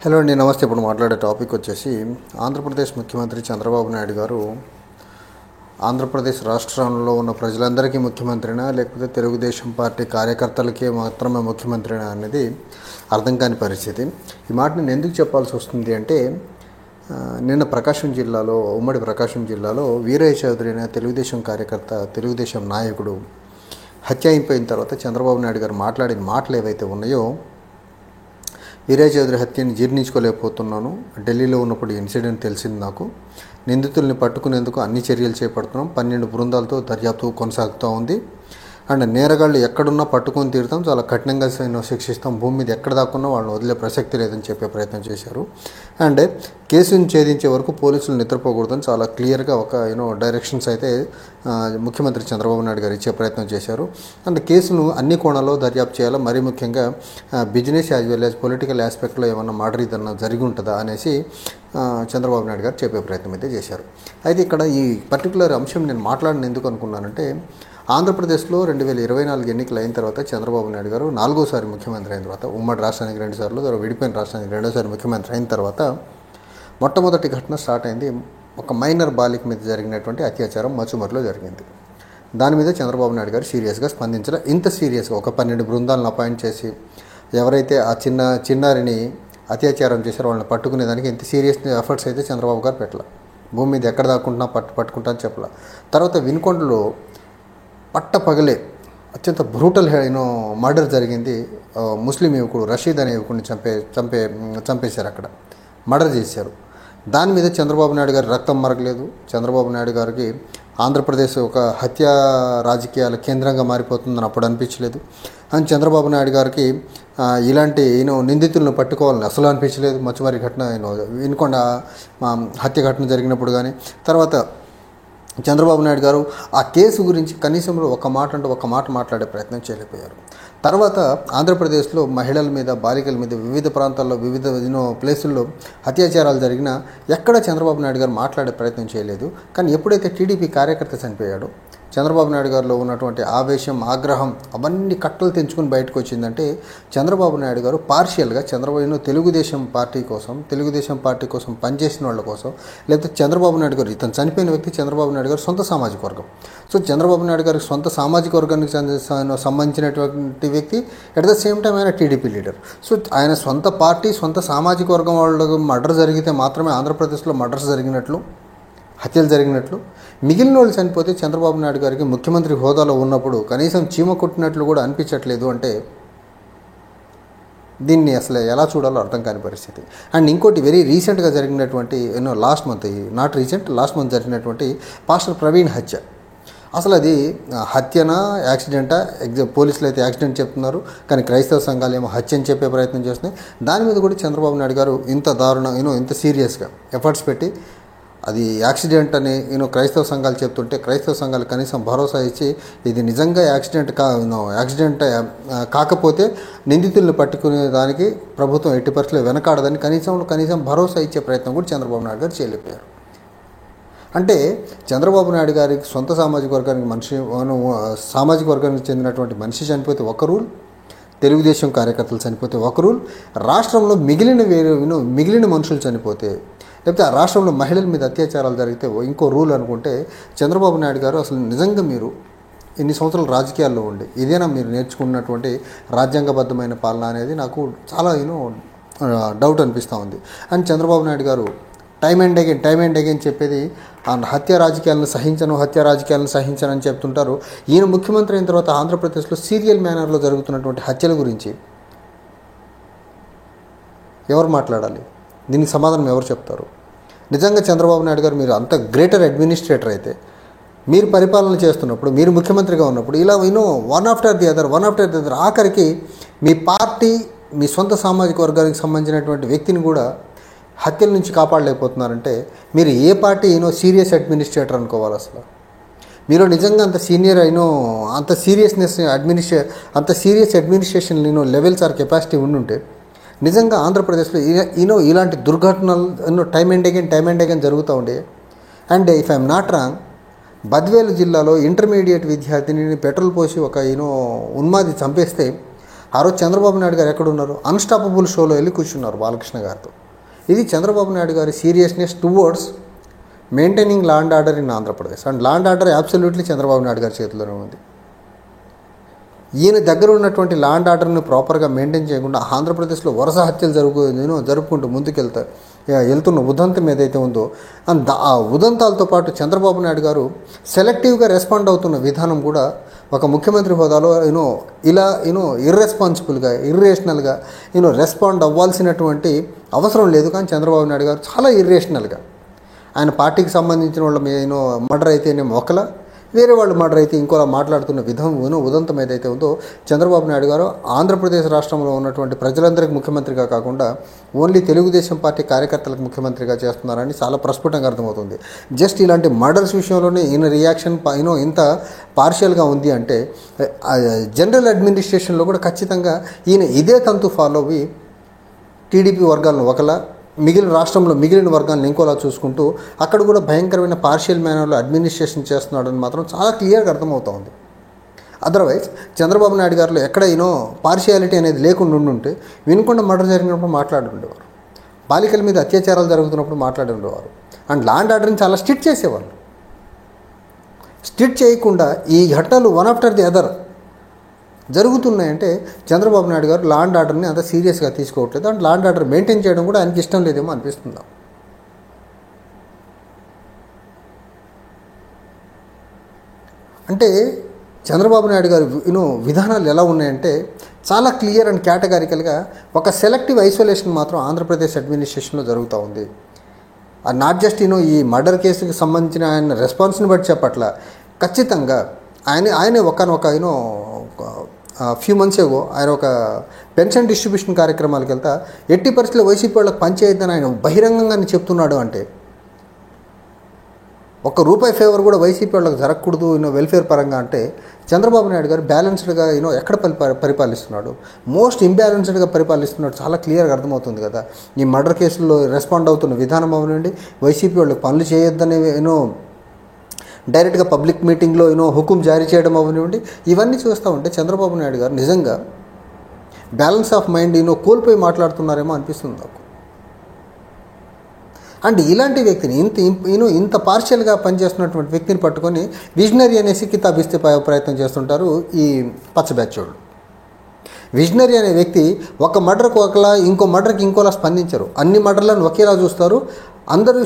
Hello అండి, నమస్తే. ఇప్పుడు మాట్లాడే టాపిక్ వచ్చేసి ఆంధ్రప్రదేశ్ ముఖ్యమంత్రి చంద్రబాబు నాయుడు గారు ఆంధ్రప్రదేశ్ రాష్ట్రంలో ఉన్న ప్రజలందరికీ ముఖ్యమంత్రినా, లేకపోతే తెలుగుదేశం పార్టీ కార్యకర్తలకే మాత్రమే ముఖ్యమంత్రినా అనేది అర్థం కాని పరిస్థితి. ఈ మాట నేను ఎందుకు చెప్పాల్సి వస్తుంది అంటే, నిన్న ఉమ్మడి ప్రకాశం జిల్లాలో వీరయ్య చౌదరి అనే తెలుగుదేశం కార్యకర్త, తెలుగుదేశం నాయకుడు హత్య అయిపోయిన తర్వాత చంద్రబాబు నాయుడు గారు మాట్లాడిన మాటలు ఏవైతే ఉన్నాయో, వీరయ్య చౌదరి హత్యని జీర్ణించుకోలేకపోతున్నాను, ఢిల్లీలో ఉన్నప్పుడు ఇన్సిడెంట్ తెలిసింది నాకు, నిందితుల్ని పట్టుకునేందుకు అన్ని చర్యలు చేపడుతున్నాం, 12 బృందాలతో దర్యాప్తు కొనసాగుతూ ఉంది, అండ్ నేరగాళ్ళు ఎక్కడున్నా పట్టుకొని తీరుతాం, చాలా కఠినంగా శిక్షిస్తాం, భూమి మీద ఎక్కడ దాక్కున్నా వాళ్ళని వదిలే ప్రసక్తి లేదని చెప్పే ప్రయత్నం చేశారు. అండ్ కేసును ఛేదించే వరకు పోలీసులు నిద్రపోకూడదని చాలా క్లియర్గా ఒక డైరెక్షన్స్ అయితే ముఖ్యమంత్రి చంద్రబాబు నాయుడు గారు ఇచ్చే ప్రయత్నం చేశారు. అండ్ కేసును అన్ని కోణాల్లో దర్యాప్తు చేయాలి, మరీ ముఖ్యంగా business as well as political ఆస్పెక్ట్లో ఏమన్నా మర్డర్ ఏదన్నా జరిగి ఉంటుందా అనేసి చంద్రబాబు నాయుడు గారు చెప్పే ప్రయత్నం అయితే చేశారు. అయితే ఇక్కడ ఈ పర్టికులర్ అంశం నేను మాట్లాడిన ఎందుకు అనుకున్నానంటే, ఆంధ్రప్రదేశ్లో 2024 ఎన్నికలు అయిన తర్వాత చంద్రబాబు నాయుడు గారు 4వసారి ముఖ్యమంత్రి అయిన తర్వాత, ఉమ్మడి రాష్ట్రానికి 2 సార్లు, విడిపోయిన రాష్ట్రానికి 2వసారి ముఖ్యమంత్రి అయిన తర్వాత మొట్టమొదటి ఘటన స్టార్ట్ అయింది ఒక మైనర్ బాలిక మీద జరిగినటువంటి అత్యాచారం మచ్చుమర్లో జరిగింది. దాని మీద చంద్రబాబు నాయుడు గారు సీరియస్గా స్పందించారు. ఇంత సీరియస్గా ఒక 12 బృందాలను అపాయింట్ చేసి ఎవరైతే ఆ చిన్నారిని అత్యాచారం చేశారో వాళ్ళని పట్టుకునేదానికి ఇంత సీరియస్ ఎఫర్ట్స్ అయితే చంద్రబాబు గారు పెట్టాల. భూమి మీద ఎక్కడ దాక్కుంటున్నా పట్టుకుంటా అని చెప్పాల. తర్వాత వినుకొండలో పగలే అత్యంత బ్రూటల్ మర్డర్ జరిగింది. ముస్లిం యువకుడు రషీద్ అనే యువకుడిని చంపేశారు, అక్కడ మర్డర్ చేశారు. దాని మీద చంద్రబాబు నాయుడు గారి రక్తం మరగలేదు. చంద్రబాబు నాయుడు గారికి ఆంధ్రప్రదేశ్ ఒక హత్యా రాజకీయాల కేంద్రంగా మారిపోతుందని అప్పుడు అనిపించలేదు. అని చంద్రబాబు నాయుడు గారికి ఇలాంటి నిందితులను పట్టుకోవాలని అసలు అనిపించలేదు. మచ్చుమారి ఘటన వినుకొండ హత్య ఘటన జరిగినప్పుడు కానీ, తర్వాత చంద్రబాబు నాయుడు గారు ఆ కేసు గురించి కనీసంలో ఒక మాట మాట్లాడే ప్రయత్నం చేయలేకపోయారు. తర్వాత ఆంధ్రప్రదేశ్లో మహిళల మీద, బాలికల మీద వివిధ ప్రాంతాల్లో, వివిధ ప్లేసుల్లో అత్యాచారాలు జరిగినా ఎక్కడ చంద్రబాబు నాయుడు గారు మాట్లాడే ప్రయత్నం చేయలేదు. కానీ ఎప్పుడైతే టీడీపీ కార్యకర్త చనిపోయాడో, చంద్రబాబు నాయుడు గారిలో ఉన్నటువంటి ఆవేశం, ఆగ్రహం అవన్నీ కట్టలు తెంచుకుని బయటకు వచ్చిందంటే, చంద్రబాబు నాయుడు గారు పార్షియల్గా తెలుగుదేశం పార్టీ కోసం పనిచేసిన వాళ్ళ కోసం, లేకపోతే చంద్రబాబు నాయుడు గారు, ఇతను చనిపోయిన వ్యక్తి చంద్రబాబు నాయుడు గారు సొంత సామాజిక వర్గం. సో చంద్రబాబు నాయుడు గారికి సొంత సామాజిక వర్గానికి సంబంధించినటువంటి వ్యక్తి, అట్ ద సేమ్ టైం ఆయన టీడీపీ లీడర్. సో ఆయన సొంత పార్టీ, సొంత సామాజిక వర్గం వాళ్ళకు మర్డర్ జరిగితే మాత్రమే ఆంధ్రప్రదేశ్లో మర్డర్స్ జరిగినట్లు, హత్యలు జరిగినట్లు. మిగిలిన వాళ్ళు చనిపోతే చంద్రబాబు నాయుడు గారికి ముఖ్యమంత్రి హోదాలో ఉన్నప్పుడు కనీసం చీమ కొట్టినట్లు కూడా అనిపించట్లేదు అంటే, దీన్ని అసలు ఎలా చూడాలో అర్థం కాని పరిస్థితి. అండ్ ఇంకోటి, వెరీ రీసెంట్గా జరిగినటువంటి లాస్ట్ మంత్ జరిగినటువంటి పాస్టర్ ప్రవీణ్ హత్య. అసలు అది హత్యనా, యాక్సిడెంటా? పోలీసులు అయితే యాక్సిడెంట్ చెప్తున్నారు, కానీ క్రైస్తవ సంఘాలు ఏమో హత్య అని చెప్పే ప్రయత్నం చేస్తున్నాయి. దాని మీద కూడా చంద్రబాబు నాయుడు గారు ఇంత ఇంత సీరియస్గా ఎఫర్ట్స్ పెట్టి, అది యాక్సిడెంట్ అని క్రైస్తవ సంఘాలు చెప్తుంటే, క్రైస్తవ సంఘాలు కనీసం భరోసా ఇచ్చి, ఇది నిజంగా యాక్సిడెంట్ కాకపోతే నిందితులను పట్టుకునే దానికి ప్రభుత్వం ఎట్టి పరిస్థితుల్లో వెనకాడదని కనీసం భరోసా ఇచ్చే ప్రయత్నం కూడా చంద్రబాబు నాయుడు గారు చేయలేకపోయారు. అంటే చంద్రబాబు నాయుడు గారికి సొంత సామాజిక వర్గానికి చెందినటువంటి మనిషి చనిపోతే ఒక రూల్, తెలుగుదేశం కార్యకర్తలు చనిపోతే ఒక రూల్, రాష్ట్రంలో మిగిలిన మనుషులు చనిపోతే, లేకపోతే ఆ రాష్ట్రంలో మహిళల మీద అత్యాచారాలు జరిగితే ఇంకో రూల్ అనుకుంటే, చంద్రబాబు నాయుడు గారు అసలు నిజంగా మీరు ఇన్ని సంవత్సరాలు రాజకీయాల్లో ఉండి ఇదేనా మీరు నేర్చుకున్నటువంటి రాజ్యాంగబద్ధమైన పాలన అనేది నాకు చాలా డౌట్ అనిపిస్తూ ఉంది. అండ్ చంద్రబాబు నాయుడు గారు టైమ్ అండ్ అగైన్ చెప్పేది హత్య రాజకీయాలను సహించను అని చెప్తుంటారు. ఈయన ముఖ్యమంత్రి అయిన తర్వాత ఆంధ్రప్రదేశ్లో సీరియల్ మేనర్లో జరుగుతున్నటువంటి హత్యల గురించి ఎవరు మాట్లాడాలి? దీనికి సమాధానం ఎవరు చెప్తారు? నిజంగా చంద్రబాబు నాయుడు గారు మీరు అంత గ్రేటర్ అడ్మినిస్ట్రేటర్ అయితే, మీరు పరిపాలన చేస్తున్నప్పుడు, మీరు ముఖ్యమంత్రిగా ఉన్నప్పుడు ఇలా వన్ ఆఫ్టర్ ది అదర్ ఆఖరికి మీ పార్టీ, మీ సొంత సామాజిక వర్గానికి సంబంధించినటువంటి వ్యక్తిని కూడా హత్యల నుంచి కాపాడలేకపోతున్నారంటే, మీరు ఏ పార్టీ సీరియస్ అడ్మినిస్ట్రేటర్ అనుకోవాలి? అసలు మీరు నిజంగా అంత సీనియర్ అంత serious administration levels or capacity ఉండుంటే, నిజంగా ఆంధ్రప్రదేశ్లో ఇలాంటి దుర్ఘటనలు టైమ్ అండ్ అగైన్ జరుగుతూ ఉండే. And if I'm not wrong, Badvel జిల్లాలో ఇంటర్మీడియట్ విద్యార్థిని పెట్రోల్ పోసి ఒక ఉన్మాది చంపేస్తే, ఆ రోజు చంద్రబాబు నాయుడు గారు ఎక్కడున్నారు? అన్స్టాపబుల్ షోలో వెళ్ళి కూర్చున్నారు బాలకృష్ణ గారితో. ఇది చంద్రబాబు నాయుడు గారి seriousness towards maintaining law and order in Andhra Pradesh. And law and order absolutely Chandrababu Naidu గారి చేతిలోనే ఉంది. ఈయన దగ్గర ఉన్నటువంటి లా అండ్ ఆర్డర్ని ప్రాపర్గా మెయింటైన్ చేయకుండా ఆంధ్రప్రదేశ్లో వరుస హత్యలు జరుపుకుంటూ వెళ్తున్న ఉదంతం ఏదైతే ఉందో ఆ ఉదంతాలతో పాటు చంద్రబాబు నాయుడు గారు సెలెక్టివ్గా రెస్పాండ్ అవుతున్న విధానం కూడా ఒక ముఖ్యమంత్రి హోదాలో ఇలా ఇర్రెస్పాన్సిబుల్గా ఇర్రేషనల్గా రెస్పాండ్ అవ్వాల్సినటువంటి అవసరం లేదు. కానీ చంద్రబాబు నాయుడు గారు చాలా ఇర్రేషనల్గా ఆయన పార్టీకి సంబంధించిన వాళ్ళ మర్డర్ అయితేనేమో ఒకలా, వేరే వాళ్ళు మర్డర్ అయితే ఇంకోలా మాట్లాడుతున్న ఉదంతం ఏదైతే ఉందో చంద్రబాబు నాయుడు గారు ఆంధ్రప్రదేశ్ రాష్ట్రంలో ఉన్నటువంటి ప్రజలందరికీ ముఖ్యమంత్రిగా కాకుండా ఓన్లీ తెలుగుదేశం పార్టీ కార్యకర్తలకు ముఖ్యమంత్రిగా చేస్తున్నారని చాలా ప్రస్ఫుటంగా అర్థమవుతుంది. జస్ట్ ఇలాంటి మర్డర్స్ విషయంలోనే ఈయన రియాక్షన్ ఇంత పార్షియల్గా ఉంది అంటే జనరల్ అడ్మినిస్ట్రేషన్లో కూడా ఖచ్చితంగా ఈయన ఇదే తంతు ఫాలో అయ్యి టీడీపీ వర్గాలను ఒకలా, రాష్ట్రంలో మిగిలిన వర్గాలను ఇంకోలా చూసుకుంటూ అక్కడ కూడా భయంకరమైన పార్షియల్ మేనర్లో అడ్మినిస్ట్రేషన్ చేస్తున్నాడని మాత్రం చాలా క్లియర్గా అర్థమవుతూ ఉంది. అదర్వైజ్ చంద్రబాబు నాయుడు గారిలో ఎక్కడ పార్షియాలిటీ అనేది లేకుండా ఉండుంటే వినుకొండ మర్డర్ జరిగినప్పుడు మాట్లాడుతుండేవారు, బాలికల మీద అత్యాచారాలు జరుగుతున్నప్పుడు మాట్లాడుండేవారు, అండ్ లా అండ్ ఆర్డర్ని చాలా స్ట్రిక్ట్ చేసేవాళ్ళు. స్ట్రిక్ట్ చేయకుండా ఈ ఘటనలు వన్ ఆఫ్టర్ ది అదర్ జరుగుతున్నాయంటే చంద్రబాబు నాయుడు గారు లా అండ్ ఆర్డర్ని అంత సీరియస్గా తీసుకోవట్లేదు. And law and order maintain చేయడం కూడా ఆయనకి ఇష్టం లేదేమో అనిపిస్తుంది. అంటే చంద్రబాబు నాయుడు గారు విధానాలు ఎలా ఉన్నాయంటే చాలా క్లియర్ అండ్ కేటగారికల్గా ఒక సెలెక్టివ్ ఐసోలేషన్ మాత్రం ఆంధ్రప్రదేశ్ అడ్మినిస్ట్రేషన్లో జరుగుతూ ఉంది. అది నాట్ జస్ట్ ఈ మర్డర్ కేసుకి సంబంధించిన ఆయన రెస్పాన్స్ని బట్టి చెప్పట్ల, ఖచ్చితంగా ఆయనే ఒకనొక ఫ్యూ మంత్స్ ఏగో ఆయన ఒక పెన్షన్ డిస్ట్రిబ్యూషన్ కార్యక్రమాలకు వెళ్తా ఎట్టి పరిస్థితుల్లో వైసీపీ వాళ్ళకి పనిచేయద్దని ఆయన బహిరంగంగా చెప్తున్నాడు. అంటే ₹1 ఫేవర్ కూడా వైసీపీ వాళ్ళకి జరగకూడదు వెల్ఫేర్ పరంగా అంటే చంద్రబాబు నాయుడు గారు బ్యాలెన్స్డ్గా ఎక్కడ పరిపాలిస్తున్నాడు, మోస్ట్ ఇంబ్యాలెన్స్డ్గా పరిపాలిస్తున్నాడు చాలా క్లియర్గా అర్థమవుతుంది కదా. ఈ మర్డర్ కేసుల్లో రెస్పాండ్ అవుతున్న విధానం అవనండి, వైసీపీ వాళ్ళకి పనులు చేయొద్దని డైరెక్ట్గా పబ్లిక్ మీటింగ్లో హుకుం జారీ చేయడం అవనివ్వండి, ఇవన్నీ చూస్తూ ఉంటే చంద్రబాబు నాయుడు గారు నిజంగా బ్యాలెన్స్ ఆఫ్ మైండ్ కోల్పోయి మాట్లాడుతున్నారేమో అనిపిస్తుంది నాకు. అండ్ ఇలాంటి వ్యక్తిని ఇంత పార్షియల్గా పనిచేస్తున్నటువంటి వ్యక్తిని పట్టుకొని విజనరీ అనేసి కితాబ్ ఇస్తే ప్రయత్నం చేస్తుంటారు ఈ పచ్చబ్యాచోళ్ళు. విజనరీ అనే వ్యక్తి ఒక మర్డర్కి ఒకలా, ఇంకో మర్డర్కి ఇంకోలా స్పందించరు, అన్ని మర్డర్లను ఒకేలా చూస్తారు, అందరూ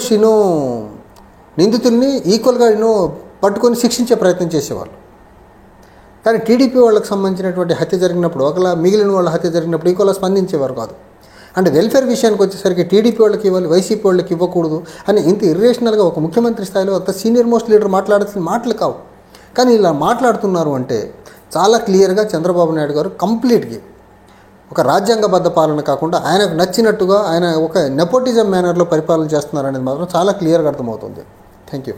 నిందితుల్ని ఈక్వల్గా పట్టుకొని శిక్షించే ప్రయత్నం చేసేవాళ్ళు. కానీ టీడీపీ వాళ్ళకి సంబంధించినటువంటి హత్య జరిగినప్పుడు ఒకలా, మిగిలిన వాళ్ళ హత్య జరిగినప్పుడు ఇంకోలా స్పందించేవారు కాదు. అంటే వెల్ఫేర్ విషయానికి వచ్చేసరికి టీడీపీ వాళ్ళకి ఇవ్వాలి, వైసీపీ వాళ్ళకి ఇవ్వకూడదు అని ఇంత ఇర్రేషనల్గా ఒక ముఖ్యమంత్రి స్థాయిలో అంత సీనియర్ మోస్ట్ లీడర్ మాట్లాడాల్సిన మాటలు కావు. కానీ ఇలా మాట్లాడుతున్నారు అంటే చాలా క్లియర్గా చంద్రబాబు నాయుడు గారు కంప్లీట్గా ఒక రాజ్యాంగబద్ధ పాలన కాకుండా ఆయనకు నచ్చినట్టుగా ఆయన ఒక నెపోటిజం మేనర్లో పరిపాలన చేస్తున్నారనేది మాత్రం చాలా క్లియర్గా అర్థమవుతుంది. Thank you.